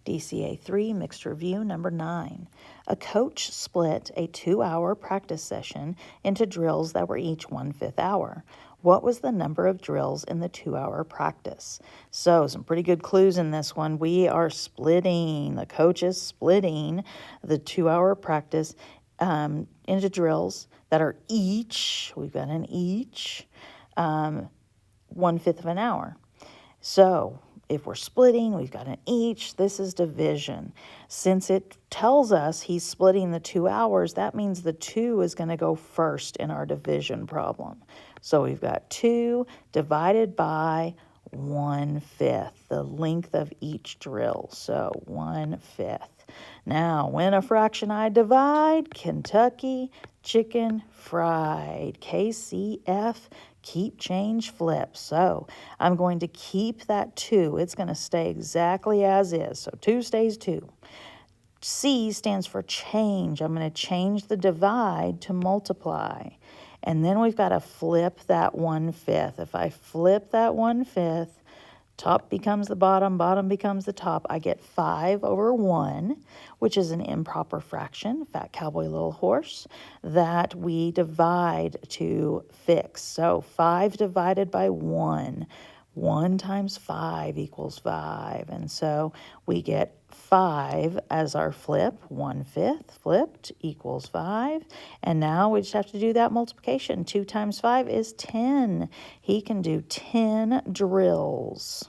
DCA 3, mixed review number 9. A coach split a 2-hour practice session into drills that were each 1/5 hour. What was the number of drills in the 2-hour practice? So some pretty good clues in this one. We are splitting, the coach is splitting the 2-hour practice into drills that are each, we've got an each, 1/5 of an hour. So if we're splitting, we've got an each. This is division. Since it tells us he's splitting the 2 hours, that means the 2 is going to go first in our division problem. So we've got 2 divided by 1/5, the length of each drill. So 1/5. Now, when a fraction I divide, Kentucky chicken fried, KCF, keep, change, flip. So I'm going to keep that 2. It's going to stay exactly as is. So 2 stays 2. C stands for change. I'm going to change the divide to multiply. And then we've got to flip that 1/5. If I flip that 1/5, top becomes the bottom, bottom becomes the top. I get 5 over 1, which is an improper fraction, fat cowboy little horse, that we divide to fix. So 5 divided by 1. 1 times 5 equals 5. And so we get 5 as our flip. 1/5 flipped equals 5. And now we just have to do that multiplication. 2 times 5 is 10. He can do 10 drills.